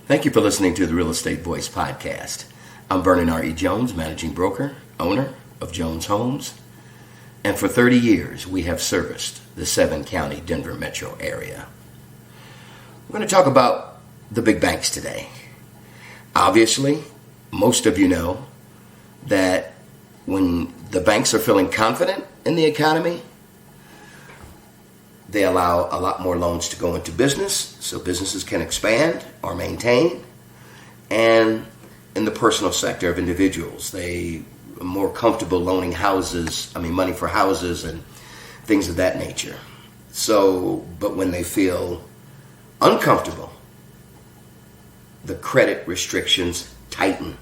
Thank you for listening to the Real Estate Voice podcast. I'm Vernon R.E. Jones, managing broker, owner of Jones Homes. And for 30 years, we have serviced the 7-county Denver metro area. We're going to talk about the big banks today. Obviously, most of you know that when the banks are feeling confident in the economy, they allow a lot more loans to go into business so businesses can expand or maintain. And in the personal sector of individuals, they are more comfortable loaning money for houses and things of that nature. But when they feel uncomfortable, the credit restrictions tighten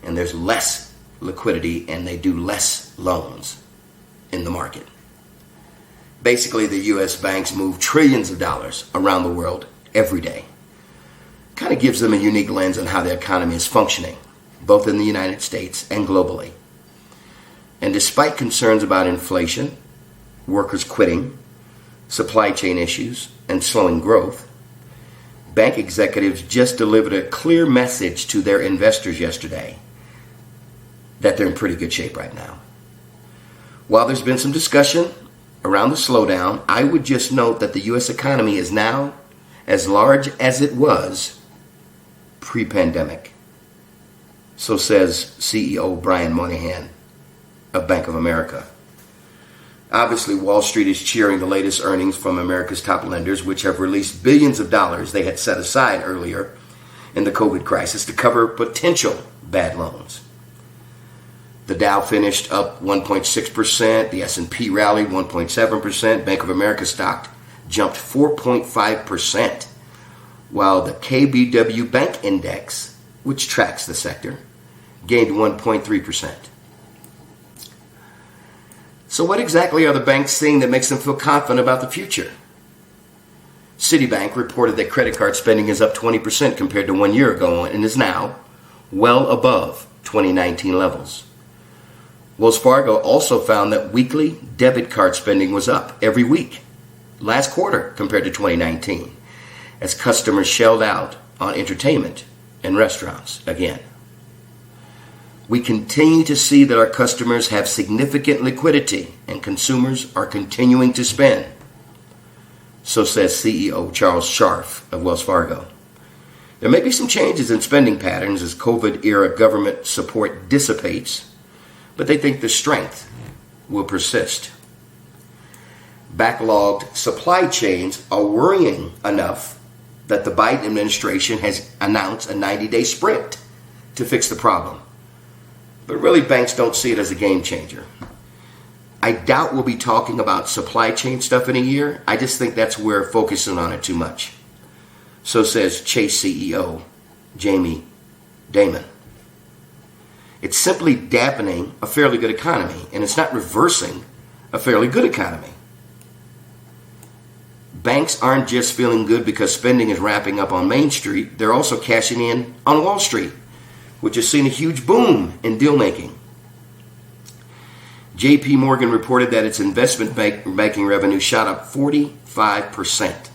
and there's less liquidity and they do less loans in the market. Basically, the U.S. banks move trillions of dollars around the world every day. Kind of gives them a unique lens on how the economy is functioning, both in the United States and globally. And despite concerns about inflation, workers quitting, supply chain issues, and slowing growth, bank executives just delivered a clear message to their investors yesterday that they're in pretty good shape right now. While there's been some discussion around the slowdown, I would just note that the U.S. economy is now as large as it was pre-pandemic. So says CEO Brian Moynihan of Bank of America. Obviously, Wall Street is cheering the latest earnings from America's top lenders, which have released billions of dollars they had set aside earlier in the COVID crisis to cover potential bad loans. The Dow finished up 1.6%, the S&P rallied 1.7%, Bank of America stock jumped 4.5%, while the KBW Bank Index, which tracks the sector, gained 1.3%. So what exactly are the banks seeing that makes them feel confident about the future? Citibank reported that credit card spending is up 20% compared to 1 year ago and is now well above 2019 levels. Wells Fargo also found that weekly debit card spending was up every week last quarter compared to 2019 as customers shelled out on entertainment and restaurants again. We continue to see that our customers have significant liquidity and consumers are continuing to spend. So says CEO Charles Scharf of Wells Fargo. There may be some changes in spending patterns as COVID-era government support dissipates, but they think the strength will persist. Backlogged supply chains are worrying enough that the Biden administration has announced a 90-day sprint to fix the problem. But really, banks don't see it as a game changer. I doubt we'll be talking about supply chain stuff in a year. I just think that's where we're focusing on it too much. So says Chase CEO Jamie Dimon. It's simply dampening a fairly good economy, and it's not reversing a fairly good economy. Banks aren't just feeling good because spending is ramping up on Main Street. They're also cashing in on Wall Street, which has seen a huge boom in deal making. J.P. Morgan reported that its investment banking revenue shot up 45%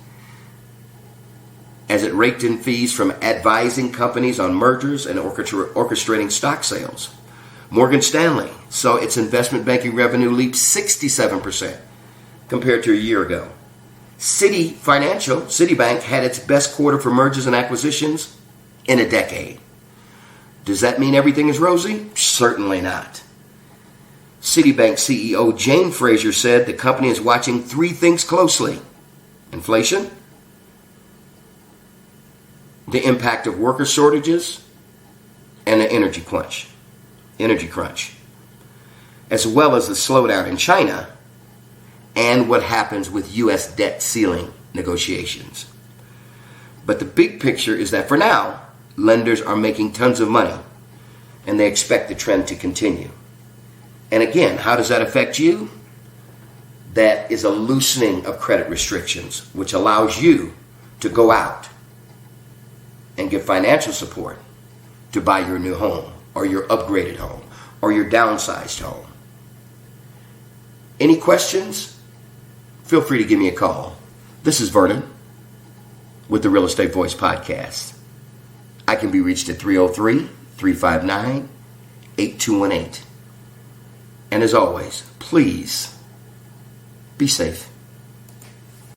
as it raked in fees from advising companies on mergers and orchestrating stock sales. Morgan Stanley saw its investment banking revenue leap 67% compared to a year ago. Citibank had its best quarter for mergers and acquisitions in a decade. Does that mean everything is rosy? Certainly not. Citibank CEO Jane Fraser said the company is watching 3 things closely: inflation, the impact of worker shortages, and the energy crunch, as well as the slowdown in China and what happens with U.S. debt ceiling negotiations. But the big picture is that for now, lenders are making tons of money and they expect the trend to continue. And again, how does that affect you? That is a loosening of credit restrictions, which allows you to go out and give financial support to buy your new home or your upgraded home or your downsized home. Any questions? Feel free to give me a call. This is Vernon with the Real Estate Voice podcast. I can be reached at 303-359-8218. And as always, please be safe.